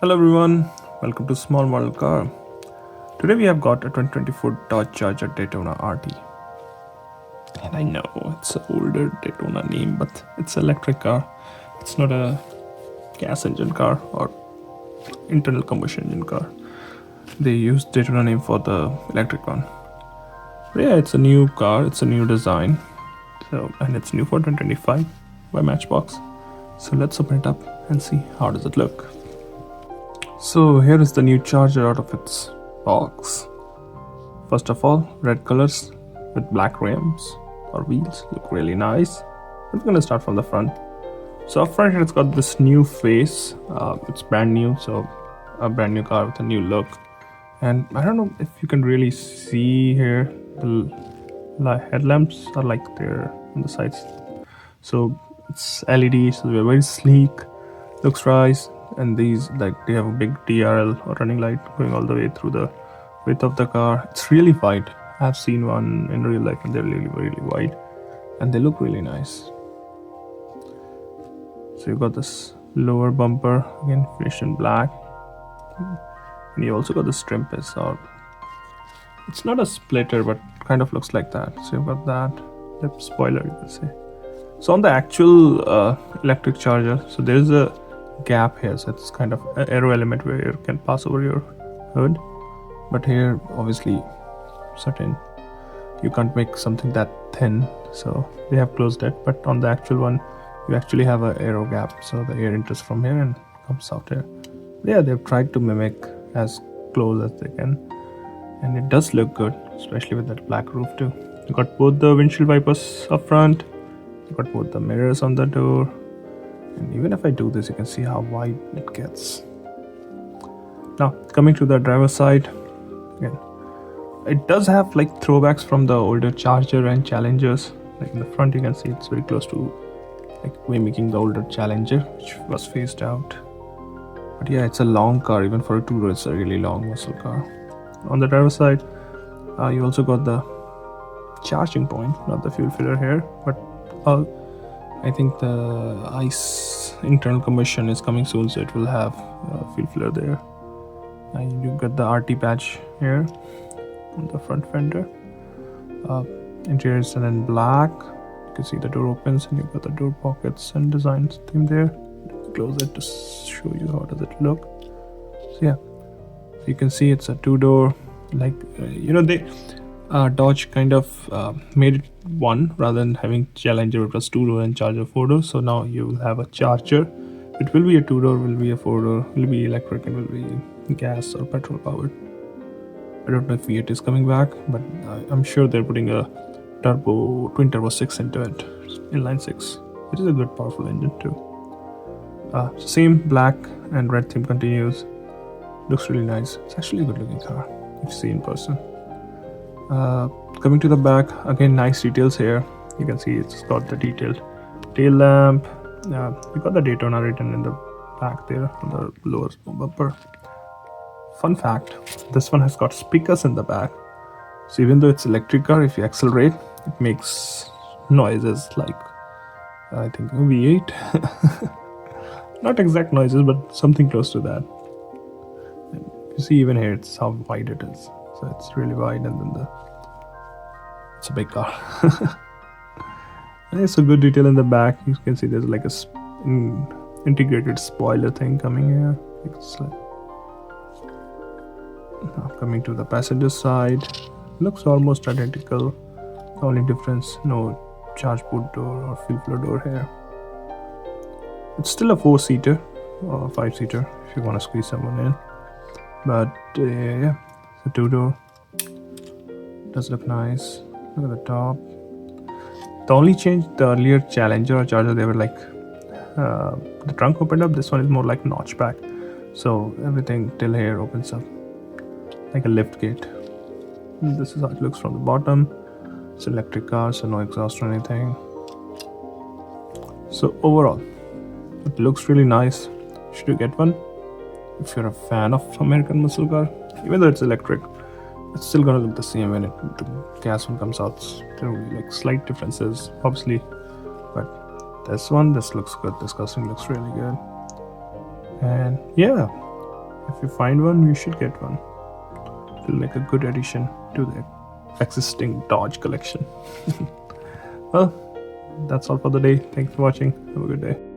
Hello everyone, welcome to Small Model Car. Today we have got a 2024 Dodge Charger Daytona RT. And I know it's an older Daytona name, but it's an electric car. It's not a gas engine car or internal combustion engine car. They used Daytona name for the electric one. But yeah, it's a new car, it's a new design. And it's new for 2025 by Matchbox. So let's open it up and see how does it look. So here is the new Charger out of its box. First of all, red colors with black rims or wheels look really nice. I'm gonna start from the front. So up front here it's got this new face. It's brand new, so a brand new car with a new look. And I don't know if you can really see here, the headlamps are like there on the sides. So it's LED, so they're very sleek, looks nice. And these, like, they have a big DRL or running light going all the way through the width of the car. It's really wide. I've seen one in real life and they're really wide and they look really nice. So you got this lower bumper again finished in black, and you also got this trim piece, or it's not a splitter but kind of looks like that. So you've got that lip spoiler, you can say. So on the actual electric Charger, so there's a gap here, so it's kind of an aero element where you can pass over your hood, but here obviously certain you can't make something that thin, so they have closed it. But on the actual one you actually have an aero gap, so the air enters from here and comes out here. Yeah, they've tried to mimic as close as they can, and it does look good, especially with that black roof too. You got both the windshield wipers up front, you got both the mirrors on the door. And even if I do this, you can see how wide it gets. Now, coming to the driver's side, again, it does have like throwbacks from the older Charger and Challengers. Like in the front, you can see it's very close to like mimicking the older Challenger, which was phased out. But yeah, it's a long car. Even for a two-door, it's a really long muscle car. On the driver's side, you also got the charging point, not the fuel filler here, but I think the ICE internal combustion is coming soon, so it will have fuel filler there. And you got the RT patch here on the front fender. Interior is done in black. You can see the door opens and you've got the door pockets and designs theme there. Close it to show you how does it look. So yeah, so you can see it's a two-door. Like they Dodge kind of made it one rather than having Challenger. It was two-door and Charger four-door. So now you will have a Charger. It will be a two-door, will be a four-door, will be electric, and will be gas or petrol powered. I don't know if V8 is coming back, but I'm sure they're putting a twin turbo 6 into it, inline 6, which is a good powerful engine too. So same black and red theme continues. Looks really nice. It's actually a good looking car if you see in person. Coming to the back, again, nice details here. You can see it's got the detailed tail lamp. We got the Daytona written in the back there on the lower bumper. Fun fact, this one has got speakers in the back. So even though it's electric car, if you accelerate, it makes noises like, I think, V8. Not exact noises, but something close to that. And you see even here, it's how wide it is. So it's really wide, and then it's a big car. And it's a good detail in the back. You can see there's like a integrated spoiler thing coming here. It's like, now coming to the passenger side, looks almost identical. The only difference, no charge port door or fuel filler door here. It's still a 4-seater or 5-seater if you want to squeeze someone in. But yeah. The two-door does look nice. Look at the top. The only change, the earlier Challenger or Charger, they were like the trunk opened up. This one is more like notchback, so everything till here opens up like a lift gate. And this is how it looks from the bottom. It's an electric car, so no exhaust or anything. So overall, it looks really nice. Should you get one if you're a fan of American muscle car? Even though it's electric, it's still gonna look the same when the gas one comes out. There will be like slight differences, obviously, but this looks good. This casting looks really good. And yeah, If you find one, you should get one. It'll make a good addition to the existing Dodge collection. Well, that's all for the day. Thanks for watching. Have a good day.